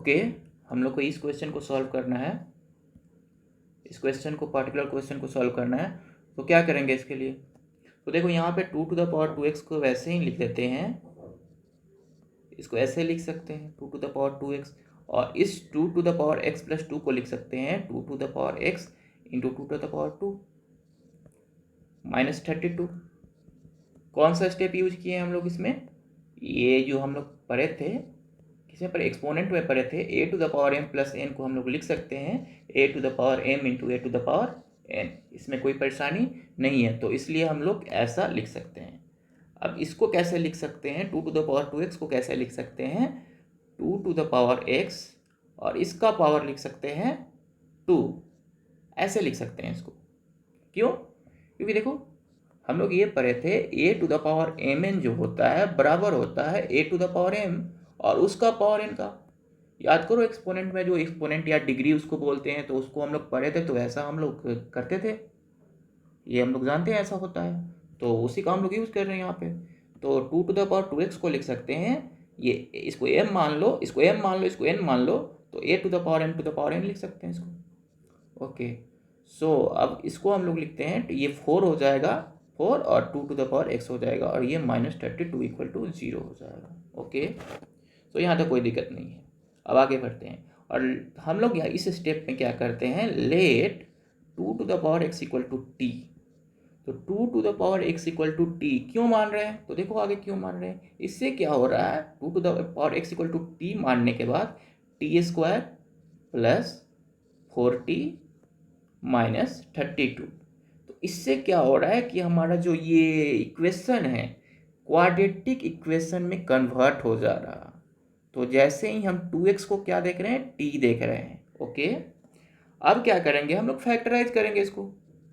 Okay, हम लोग को इस क्वेश्चन को सॉल्व करना है, इस क्वेश्चन को, पर्टिकुलर क्वेश्चन को सॉल्व करना है। तो क्या करेंगे इसके लिए? तो देखो यहाँ पे 2 to the power 2x को वैसे ही लिख देते हैं, इसको ऐसे लिख सकते हैं 2 to the power 2x, और इस 2 to the power x+2 को लिख सकते हैं 2 to the power x into 2 to the power 2 -32। कौन सा स्टेप यूज किए हम लोग इसमें? ये जो हम लोग पढ़े थे, किसमें पर एक्सपोनेंट में पढ़े थे, a⁴m+n को हम लोग लिख सकते हैं a⁴m इंटू a⁴n। इसमें कोई परेशानी नहीं है, तो इसलिए हम लोग ऐसा लिख सकते हैं। अब इसको कैसे लिख सकते हैं? 2 to the power 2x को कैसे लिख सकते हैं? 2 to the power x और इसका पावर लिख सकते हैं 2, ऐसे लिख सकते हैं इसको। क्यों? क्योंकि देखो हम लोग ये पढ़े थे a⁴mn जो होता है बराबर होता है a⁴m और उसका पावर n का। याद करो एक्सपोनेंट में जो एक्सपोनेंट या डिग्री उसको बोलते हैं, तो उसको हम लोग पढ़े थे, तो ऐसा हम लोग करते थे, ये हम लोग जानते हैं ऐसा होता है, तो उसी का हम लोग यूज़ कर रहे हैं यहाँ पे। तो 2 to the power 2x को लिख सकते हैं, ये इसको m मान लो, इसको m मान लो, इसको n मान लो, तो a⁴m⁴n लिख सकते हैं इसको। ओके, सो अब इसको हम लोग लिखते हैं, तो ये 4 हो जाएगा, 4 और 2 to the power x हो जाएगा, और ये -32 = 0 हो जाएगा। ओके, तो यहाँ तक कोई दिक्कत नहीं है। अब आगे बढ़ते हैं, और हम लोग यहाँ इस स्टेप में क्या करते हैं, late 2 to the power x = t। तो 2 to the power x = t क्यों मान रहे हैं? तो देखो आगे क्यों मान रहे हैं। इससे क्या हो रहा है, 2 to the power x = t मानने के बाद t² + 4t - 32, तो इससे क्या हो रहा है कि हमारा जो ये इक्वेशन है क्वाड्रेटिक इक्वेशन में कन्वर्ट हो जा रहा है। तो जैसे ही हम 2x को क्या देख रहे हैं, t देख रहे हैं। ओके, अब क्या करेंगे, हम लोग फैक्टराइज करेंगे, इसको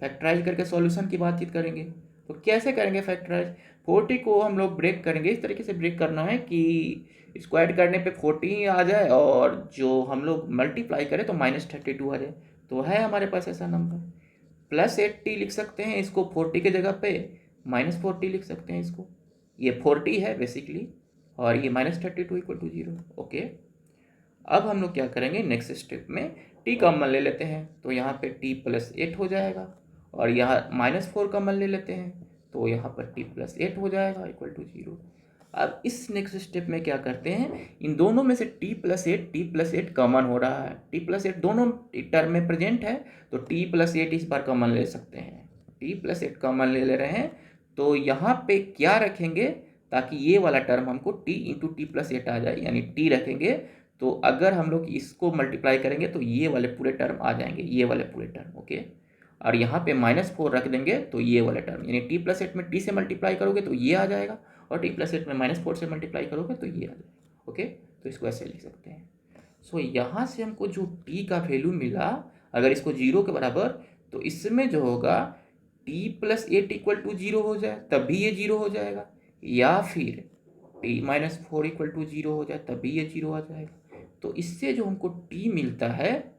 फैक्टराइज करके सॉल्यूशन की बातचीत करेंगे। तो कैसे करेंगे फैक्टराइज? 40 को हम लोग ब्रेक करेंगे, इस तरीके से ब्रेक करना है कि इसको ऐड करने पे 40 आ जाए, और जो हम लोग मल्टीप्लाई करें तो -32 आ जाए। तो है हमारे पास ऐसा नंबर, +8t लिख सकते हैं इसको, 40 के जगह पे -40 लिख सकते हैं इसको। ये 40 है बेसिकली, और ये -32 = 0। ओके, अब हम लोग क्या करेंगे, नेक्स्ट स्टेप में t कॉमन ले लेते हैं, तो यहाँ पे t + 8 हो जाएगा, और यहाँ -4 कॉमन ले लेते हैं, तो यहाँ पर t + 8 हो जाएगा = 0। अब इस नेक्स्ट स्टेप में क्या करते हैं, इन दोनों में से t + 8 कॉमन हो रहा है, t + 8 दोनों टर्म में प्रेजेंट है, तो t + 8 इस बार कॉमन ले सकते हैं, t + 8 कॉमन ले रहे हैं। तो यहाँ पे क्या रखेंगे, ताकि ये वाला टर्म हमको t × t + 8 आ जाए, यानी t रखेंगे, तो अगर हम लोग इसको मल्टीप्लाई करेंगे तो ये वाले पूरे टर्म आ जाएंगे, ये वाले पूरे टर्म। ओके, और यहाँ पे -4 रख देंगे तो ये वाला टर्म, यानी t + 8 में t से मल्टीप्लाई करोगे तो ये आ जाएगा, और t + 8 में -4 से मल्टीप्लाई करोगे तो ये आ जाएगा। ओके, तो इसको ऐसे लिख सकते हैं। सो यहाँ से हमको जो t का वैल्यू मिला, अगर इसको 0 के बराबर, तो इसमें जो होगा t + 8 = 0 हो जाए तब भी ये 0 हो जाएगा, या फिर t - 4 = 0 हो जाए तब भी ये 0 आ जाएगा। तो इससे जो हमको t मिलता है,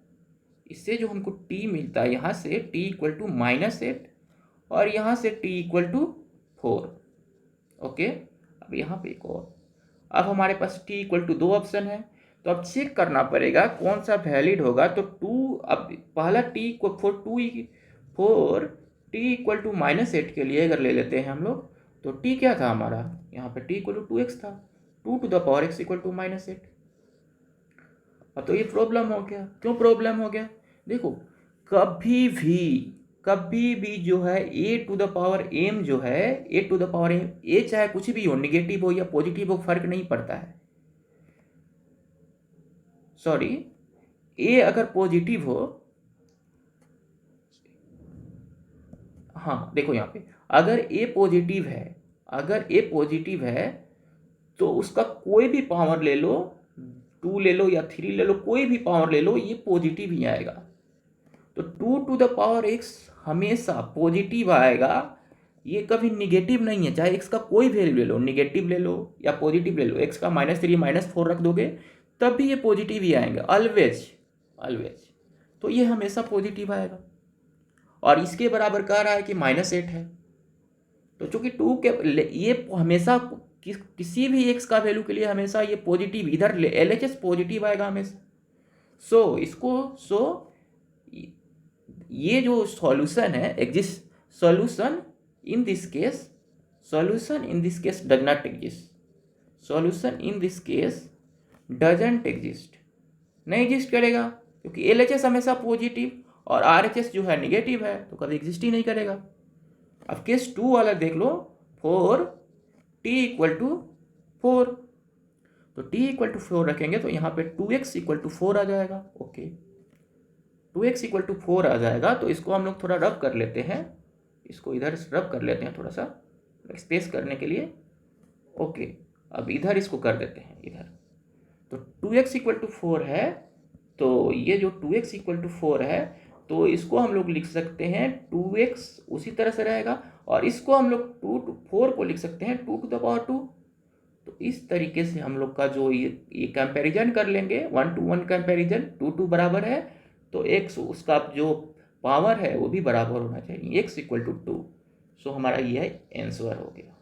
इससे जो हमको t मिलता है, यहाँ से t = -8 और यहाँ से t = 4। ओके, अब यहाँ पे एक और, अब हमारे पास t = 2 ऑप्शन है, तो अब चेक करना पड़ेगा कौन सा वैलिड होगा। तो 2, अब पहला t को 4 t = -8 के लिए अगर ले लेते हैं हम लोग, तो t क्या था हमारा, यहाँ पे t = 2x था, 2 to the power x = -8। अब तो ये प्रॉब्लम हो गया। क्यों प्रॉब्लम हो गया? देखो कभी भी जो है a⁴m जो है, a⁴m, a चाहे कुछ भी हो, निगेटिव हो या पॉजिटिव हो, फर्क नहीं पड़ता है। सॉरी, a अगर पॉजिटिव हो, हाँ देखो यहाँ पे, अगर a पॉजिटिव है, तो उसका कोई भी पावर ले लो, 2 ले लो या 3 ले लो, कोई भी पावर ले लो, ये पॉजिटिव ही आएगा। तो 2 to the power x हमेशा पॉजिटिव आएगा, ये कभी निगेटिव नहीं है। चाहे x का कोई वैल्यू ले लो, निगेटिव ले लो या पॉजिटिव ले लो, x का -3 -4 रख दोगे तब भी ये पॉजिटिव ही आएंगे, ऑलवेज। तो ये हमेशा पॉजिटिव आएगा, और इसके बराबर कह रहा है कि -8 है, तो चूंकि 2 के ये हमेशा किसी भी x का वैल्यू के लिए हमेशा ये पॉजिटिव, इधर LHS पॉजिटिव आएगा हमेशा। सो ये जो सॉल्यूशन है exist, solution in this case does not exist, solution in this case doesn't exist, नहीं एग्जिस्ट करेगा क्योंकि LHS हमेशा पॉजिटिव और RHS जो है निगेटिव है, तो कभी एग्जिस्ट ही नहीं करेगा। अब केस 2 वाला देख लो, फॉर t इक्वल टू 4, तो t इक्वल टू 4 रखेंगे तो यहाँ पे 2x इक्वल टू 4 आ जाएगा। ओके, 2x इक्वल टू 4 आ जाएगा, तो इसको हम लोग थोड़ा रब कर लेते हैं, इसको इधर रब कर लेते हैं थोड़ा सा स्पेस करने के लिए। ओके, अब इधर इसको कर देते हैं इधर, तो 2x इक्वल टू 4 है, तो ये जो 2x इक्वल टू 4 है, तो इसको हम लोग लिख सकते हैं 2x उसी तरह से रहेगा, और इसको हम लोग 4 को लिख सकते हैं 2 टू द पावर 2। तो इस तरीके से हम लोग का जो ये कंपैरिजन कर लेंगे, 1 to 1 कंपैरिजन, 2 बराबर है तो x उसका जो पावर है वो भी बराबर होना चाहिए, x इक्वल टू 2। सो हमारा ये आंसर हो गया।